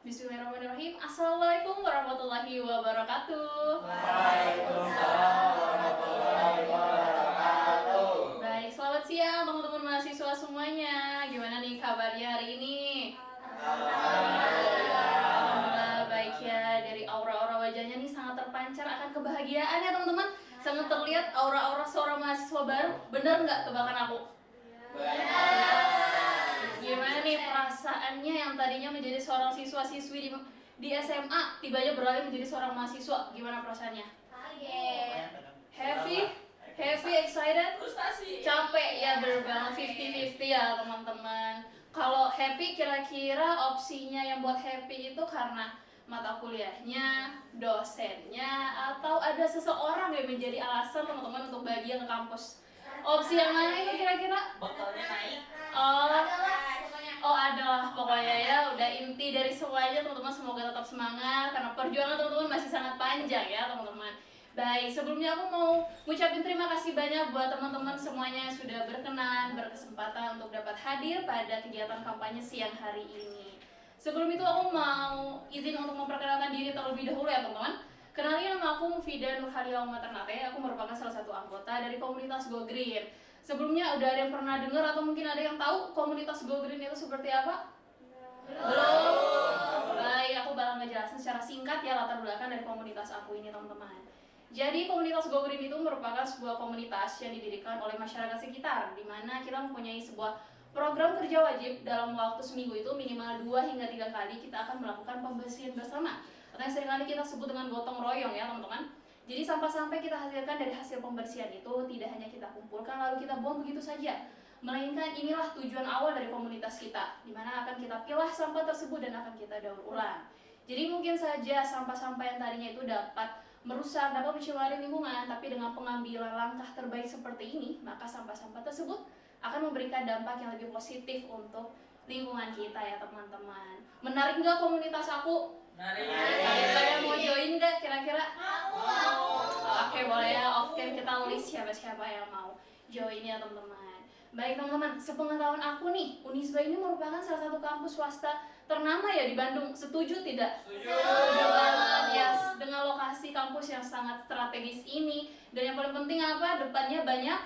Bismillahirrahmanirrahim. Assalamualaikum warahmatullahi wabarakatuh. Waalaikumsalam warahmatullahi wabarakatuh. Baik, selamat siang teman-teman mahasiswa semuanya. Gimana nih kabarnya hari ini? Alhamdulillah baik ya. Dari aura-aura wajahnya nih sangat terpancar akan kebahagiaan ya teman-teman. Sangat terlihat aura-aura seorang mahasiswa baru. Bener nggak tebakan aku? Gimana nih perasaannya yang tadinya menjadi seorang siswa-siswi di SMA tibanya beralih menjadi seorang mahasiswa? Gimana perasaannya? Kaget. Happy, excited, Frustasi. capek ya, berbang 50-50 ya teman-teman. Kalau happy kira-kira opsinya yang buat happy itu karena mata kuliahnya, dosennya, atau ada seseorang yang menjadi alasan teman-teman untuk bahagia ke kampus? Opsi yang mana itu kira-kira? Bekalnya naik. Adalah pokoknya ya, udah inti dari semuanya teman-teman. Semoga tetap semangat karena perjuangan teman-teman masih sangat panjang ya teman-teman. Baik, sebelumnya aku mau ngucapin terima kasih banyak buat teman-teman semuanya yang sudah berkenan, berkesempatan untuk dapat hadir pada kegiatan kampanye siang hari ini. Sebelum itu aku mau izin untuk memperkenalkan diri terlebih dahulu ya teman-teman. Kenalin, nama aku Mufidah Nurhalia Ternate. Aku merupakan salah satu anggota dari komunitas Go Green. Sebelumnya udah ada yang pernah dengar atau mungkin ada yang tahu komunitas Go Green itu seperti apa? Belum? Baik, aku bakal ngejelasin secara singkat ya latar belakang dari komunitas aku ini teman-teman. Jadi komunitas Go Green itu merupakan sebuah komunitas yang didirikan oleh masyarakat sekitar, di mana kita mempunyai sebuah program kerja wajib dalam waktu seminggu itu minimal 2 hingga 3 kali kita akan melakukan pembersihan bersama, atau yang seringkali kita sebut dengan gotong royong ya teman-teman. Jadi sampah-sampah kita hasilkan dari hasil pembersihan itu tidak hanya kita kumpulkan lalu kita buang begitu saja, melainkan inilah tujuan awal dari komunitas kita, di mana akan kita pilah sampah tersebut dan akan kita daur ulang. Jadi mungkin saja sampah-sampah yang tadinya itu dapat merusak, dapat mencemari lingkungan, tapi dengan pengambilan langkah terbaik seperti ini, maka sampah-sampah tersebut akan memberikan dampak yang lebih positif untuk lingkungan kita ya teman-teman. Menarik nggak komunitas aku? Kalian mau join nggak kira-kira? Oke, boleh ya, off cam kita list siapa-siapa yang mau join ya teman-teman. Baik teman-teman, sepengetahuan aku nih, Unisba ini merupakan salah satu kampus swasta ternama ya di Bandung. Setuju tidak? Setuju banget ya, dengan lokasi kampus yang sangat strategis ini. Dan yang paling penting apa? Depannya banyak?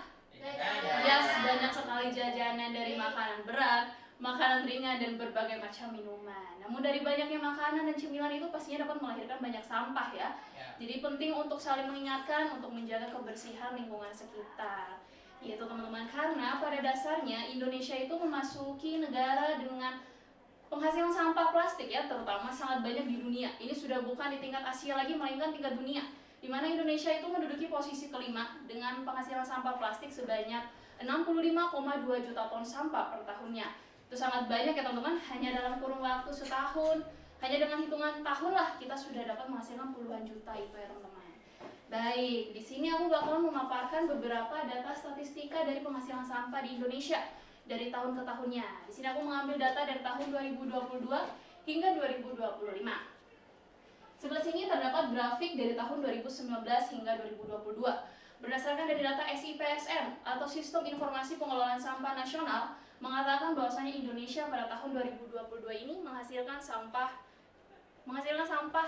Banyak sekali jajanan dari makanan berat, makanan ringan, dan berbagai macam minuman. Namun dari banyaknya makanan dan cemilan itu pastinya dapat melahirkan banyak sampah ya. Jadi penting untuk saling mengingatkan untuk menjaga kebersihan lingkungan sekitar. Yaitu teman-teman, karena pada dasarnya Indonesia itu memasuki negara dengan penghasilan sampah plastik ya, terutama sangat banyak di dunia. Ini sudah bukan di tingkat Asia lagi, melainkan tingkat dunia, di mana Indonesia itu menduduki posisi kelima dengan penghasilan sampah plastik sebanyak 65,2 juta ton sampah per tahunnya. Itu sangat banyak ya teman-teman, hanya dalam kurun waktu setahun, hanya dengan hitungan tahun lah kita sudah dapat menghasilkan puluhan juta itu ya teman-teman. Baik, di sini aku bakal memaparkan beberapa data statistika dari penghasilan sampah di Indonesia dari tahun ke tahunnya. Di sini aku mengambil data dari tahun 2022 hingga 2025. Sebelah sini terdapat grafik dari tahun 2019 hingga 2022. Berdasarkan dari data SIPSN atau Sistem Informasi Pengelolaan Sampah Nasional mengatakan bahwasanya Indonesia pada tahun 2022 ini menghasilkan sampah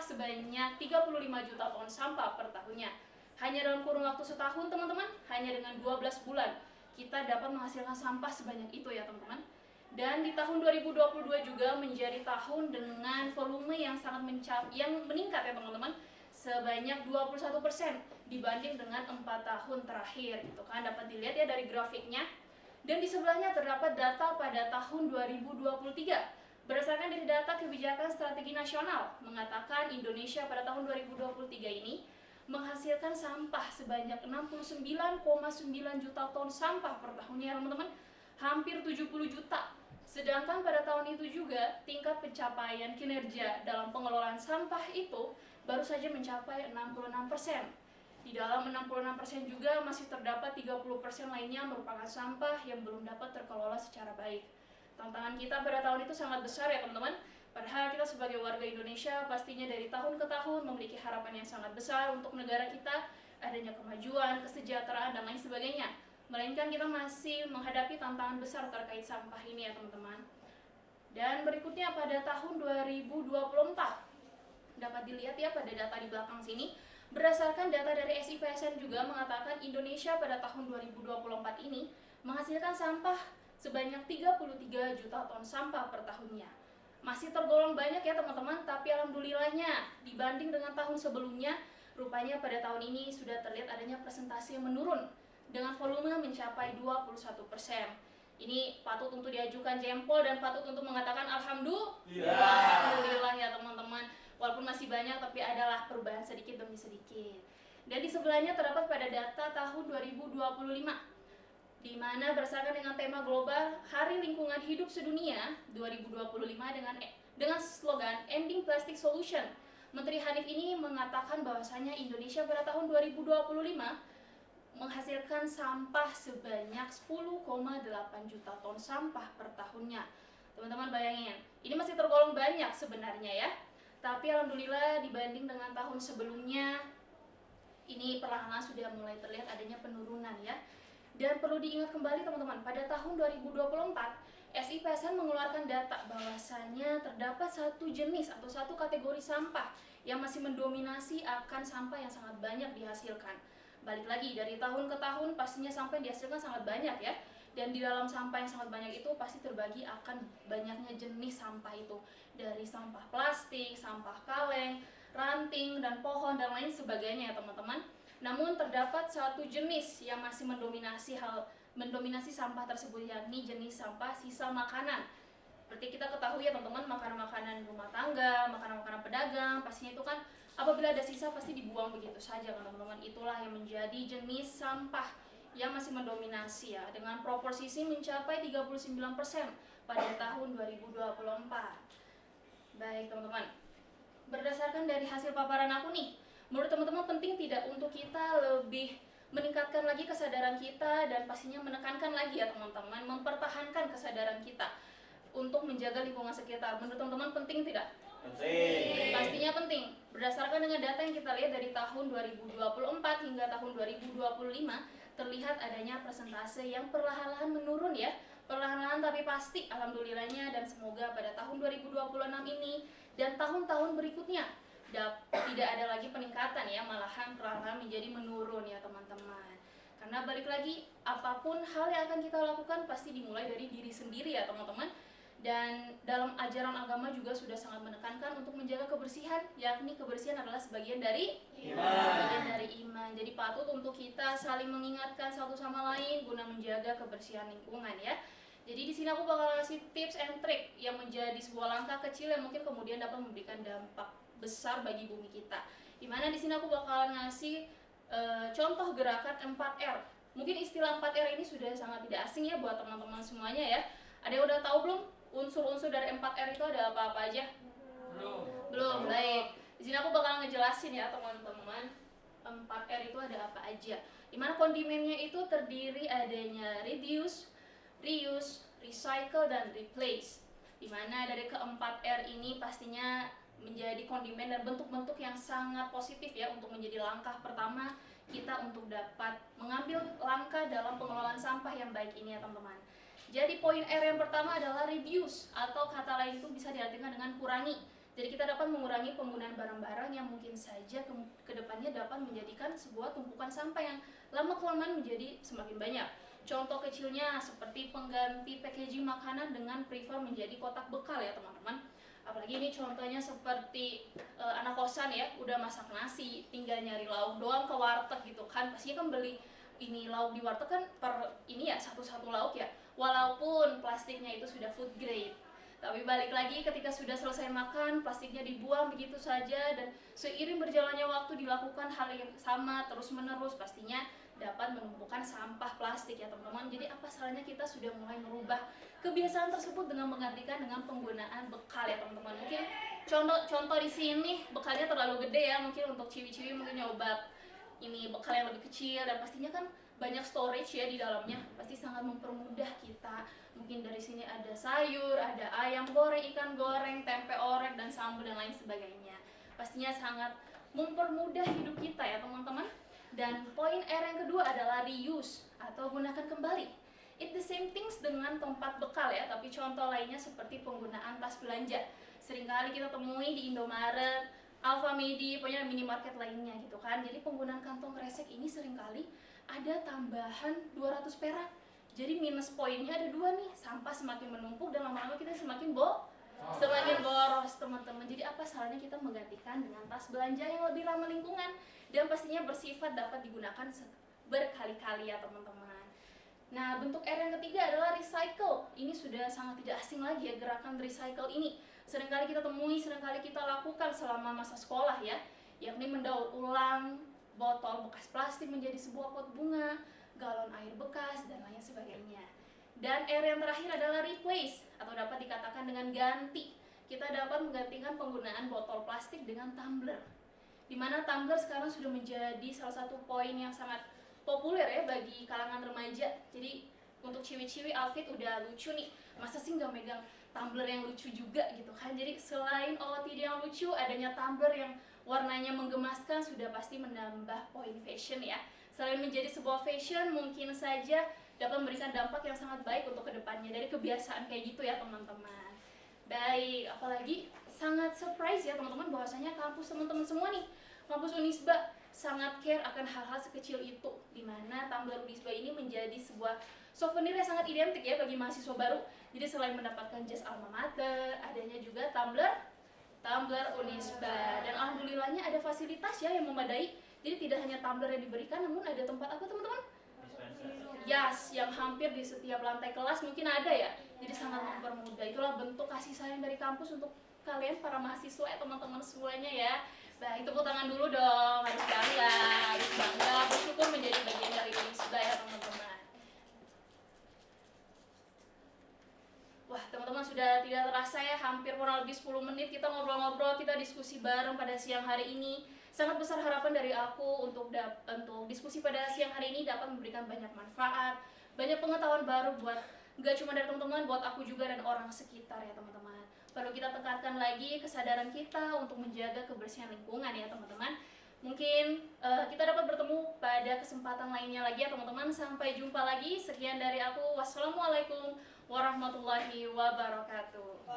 sebanyak 35 juta ton sampah per tahunnya. Hanya dalam kurun waktu setahun teman-teman, hanya dengan 12 bulan kita dapat menghasilkan sampah sebanyak itu ya teman-teman. Dan di tahun 2022 juga menjadi tahun dengan volume yang sangat meningkat ya teman-teman, sebanyak 21% dibanding dengan 4 tahun terakhir gitu kan, dapat dilihat ya dari grafiknya. Dan di sebelahnya terdapat data pada tahun 2023. Berdasarkan dari data Kebijakan Strategi Nasional mengatakan Indonesia pada tahun 2023 ini menghasilkan sampah sebanyak 69,9 juta ton sampah per tahunnya teman-teman, hampir 70 juta. Sedangkan pada tahun itu juga tingkat pencapaian kinerja dalam pengelolaan sampah itu baru saja mencapai 66%. Di dalam 66% juga masih terdapat 30% lainnya merupakan sampah yang belum dapat terkelola secara baik. Tantangan kita pada tahun itu sangat besar ya teman-teman. Padahal kita sebagai warga Indonesia pastinya dari tahun ke tahun memiliki harapan yang sangat besar untuk negara kita, adanya kemajuan, kesejahteraan, dan lain sebagainya. Melainkan kita masih menghadapi tantangan besar terkait sampah ini ya teman-teman. Dan Dan berikutnya pada tahun 2024, dapat dilihat ya pada data di belakang sini, berdasarkan data dari SIPSN juga mengatakan Indonesia pada tahun 2024 ini menghasilkan sampah sebanyak 33 juta ton sampah per tahunnya. Masih tergolong banyak ya teman-teman, tapi alhamdulillahnya dibanding dengan tahun sebelumnya, rupanya pada tahun ini sudah terlihat adanya presentasi yang menurun dengan volume mencapai 21%. Ini patut untuk diajukan jempol dan patut untuk mengatakan alhamdulillah ya teman-teman. Walaupun masih banyak tapi adalah perubahan sedikit demi sedikit. Dan di sebelahnya terdapat pada data tahun 2025, di mana berdasarkan dengan tema global Hari Lingkungan Hidup Sedunia 2025 dengan slogan Ending Plastic Solution, Menteri Hanif ini mengatakan bahwasanya Indonesia pada tahun 2025 menghasilkan sampah sebanyak 10,8 juta ton sampah per tahunnya. Teman-teman bayangin, ini masih tergolong banyak sebenarnya ya. Tapi alhamdulillah dibanding dengan tahun sebelumnya, ini perlahan-lahan sudah mulai terlihat adanya penurunan ya. Dan perlu diingat kembali teman-teman, pada tahun 2024, SIPSN mengeluarkan data bahwasanya terdapat satu jenis atau satu kategori sampah yang masih mendominasi akan sampah yang sangat banyak dihasilkan. Balik lagi, dari tahun ke tahun pastinya sampah yang dihasilkan sangat banyak ya. Dan di dalam sampah yang sangat banyak itu pasti terbagi akan banyaknya jenis sampah itu. Dari sampah plastik, sampah kaleng, ranting, dan pohon, dan lain sebagainya ya teman-teman. Namun terdapat satu jenis yang masih mendominasi sampah tersebut, yakni jenis sampah sisa makanan. Seperti kita ketahui ya teman-teman, makanan-makanan rumah tangga, makanan-makanan pedagang, pastinya itu kan apabila ada sisa pasti dibuang begitu saja kan teman-teman. Itulah yang menjadi jenis sampah yang masih mendominasi ya, dengan proporsi mencapai 39% pada tahun 2024. Baik teman-teman, berdasarkan dari hasil paparan aku nih, menurut teman-teman penting tidak untuk kita lebih meningkatkan lagi kesadaran kita dan pastinya menekankan lagi ya teman-teman, mempertahankan kesadaran kita untuk menjaga lingkungan sekitar. Menurut teman-teman penting tidak? Penting. Pastinya penting. Berdasarkan dengan data yang kita lihat dari tahun 2024 hingga tahun 2025, terlihat adanya persentase yang perlahan-lahan menurun ya. Perlahan-lahan tapi pasti alhamdulillahnya, dan semoga pada tahun 2026 ini dan tahun-tahun berikutnya tidak ada lagi peningkatan ya, malahan perlahan-lahan menjadi menurun ya teman-teman. Karena balik lagi, apapun hal yang akan kita lakukan pasti dimulai dari diri sendiri ya teman-teman. Dan dalam ajaran agama juga sudah sangat menekankan untuk menjaga kebersihan, yakni kebersihan adalah sebagian dari iman. Jadi patut untuk kita saling mengingatkan satu sama lain guna menjaga kebersihan lingkungan ya. Jadi di sini aku bakal ngasih tips and trick yang menjadi sebuah langkah kecil yang mungkin kemudian dapat memberikan dampak besar bagi bumi kita. Dimana di sini aku bakalan ngasih contoh gerakan 4R. Mungkin istilah 4R ini sudah sangat tidak asing ya buat teman-teman semuanya ya. Ada yang udah tahu belum unsur-unsur dari 4R itu ada apa-apa aja? Belum. Baik. Di sini aku bakal ngejelasin ya teman-teman. 4R itu ada apa aja. Dimana kondimennya itu terdiri adanya reduce, reuse, recycle, dan replace. Dimana dari keempat R ini pastinya menjadi kondimen dan bentuk-bentuk yang sangat positif ya untuk menjadi langkah pertama kita untuk dapat mengambil langkah dalam pengelolaan sampah yang baik ini ya teman-teman. Jadi poin R yang pertama adalah reduce, atau kata lain itu bisa diartikan dengan kurangi. Jadi kita dapat mengurangi penggunaan barang-barang yang mungkin saja ke depannya dapat menjadikan sebuah tumpukan sampah yang lama-kelamaan menjadi semakin banyak. Contoh kecilnya seperti pengganti packaging makanan dengan prefer menjadi kotak bekal ya teman-teman. Apalagi ini contohnya seperti anak kosan ya, udah masak nasi, tinggal nyari lauk doang ke warteg gitu kan. Pastinya kan beli ini lauk di warteg kan per ini ya satu-satu lauk ya. Walaupun plastiknya itu sudah food grade. Tapi balik lagi ketika sudah selesai makan, plastiknya dibuang begitu saja, dan seiring berjalannya waktu dilakukan hal yang sama terus-menerus, pastinya dapat menumpukan sampah plastik ya teman-teman. Jadi apa salahnya kita sudah mulai merubah kebiasaan tersebut dengan menggantikan dengan penggunaan bekal ya teman-teman. Mungkin contoh di sini bekalnya terlalu gede ya, mungkin untuk ciwi-ciwi mungkin nyoba ini bekal yang lebih kecil, dan pastinya kan banyak storage ya di dalamnya, pasti sangat mempermudah kita. Mungkin dari sini ada sayur, ada ayam goreng, ikan goreng, tempe orek, dan sambal dan lain sebagainya. Pastinya sangat mempermudah hidup kita ya teman-teman. Dan poin R yang kedua adalah reuse atau gunakan kembali. It the same things dengan tempat bekal ya, tapi contoh lainnya seperti penggunaan tas belanja. Seringkali kita temui di Indomaret, Alfamidi, pokoknya minimarket lainnya gitu kan. Jadi penggunaan kantong kresek ini seringkali ada tambahan 200 perak. Jadi minus poinnya ada 2 nih. Sampah semakin menumpuk dan lama-lama kita semakin boros teman-teman. Jadi apa salahnya kita menggantikan dengan tas belanja yang lebih ramah lingkungan dan pastinya bersifat dapat digunakan berkali-kali ya teman-teman. Nah, bentuk R yang ketiga adalah recycle. Ini sudah sangat tidak asing lagi ya, gerakan recycle ini. Seringkali kita temui, seringkali kita lakukan selama masa sekolah ya, yakni mendaur ulang botol bekas plastik menjadi sebuah pot bunga, galon air bekas, dan lain sebagainya. Dan R yang terakhir adalah replace, atau dapat dikatakan dengan ganti. Kita dapat menggantikan penggunaan botol plastik dengan tumbler. Dimana tumbler sekarang sudah menjadi salah satu poin yang sangat populer ya bagi kalangan remaja. Jadi untuk ciwi-ciwi outfit udah lucu nih, masa sih nggak megang tumbler yang lucu juga gitu kan. Jadi selain OOTD yang lucu, adanya tumbler yang warnanya menggemaskan sudah pasti menambah poin fashion ya. Selain menjadi sebuah fashion, mungkin saja dapat memberikan dampak yang sangat baik untuk kedepannya dari kebiasaan kayak gitu ya teman-teman. Baik, apalagi sangat surprise ya teman-teman bahwasanya kampus teman-teman semua nih, kampus Unisba sangat care akan hal-hal sekecil itu, dimana tumbler Unisba ini menjadi sebuah souvenir yang sangat identik ya bagi mahasiswa baru. Jadi selain mendapatkan jas alma mater, adanya juga tumbler Unisba, dan alhamdulillahnya ada fasilitas ya yang memadai. Jadi tidak hanya tumbler yang diberikan, namun ada tempat apa teman-teman? Yes, yang hampir di setiap lantai kelas mungkin ada ya. Jadi sangat mempermudah. Itulah bentuk kasih sayang dari kampus untuk kalian para mahasiswa ya teman-teman semuanya ya. Baik, tepuk tangan dulu dong, harus bangga, bersyukur menjadi bagian dari Unisba ya teman-teman. Wah teman-teman, sudah tidak terasa ya, hampir kurang lebih 10 menit kita ngobrol-ngobrol, kita diskusi bareng pada siang hari ini. Sangat besar harapan dari aku untuk diskusi pada siang hari ini dapat memberikan banyak manfaat, banyak pengetahuan baru buat gak cuma dari teman-teman, buat aku juga dan orang sekitar ya teman-teman. Perlu kita tekankan lagi kesadaran kita untuk menjaga kebersihan lingkungan ya teman-teman. Mungkin kita dapat bertemu pada kesempatan lainnya lagi ya teman-teman. Sampai jumpa lagi. Sekian dari aku. Wassalamualaikum warahmatullahi wabarakatuh.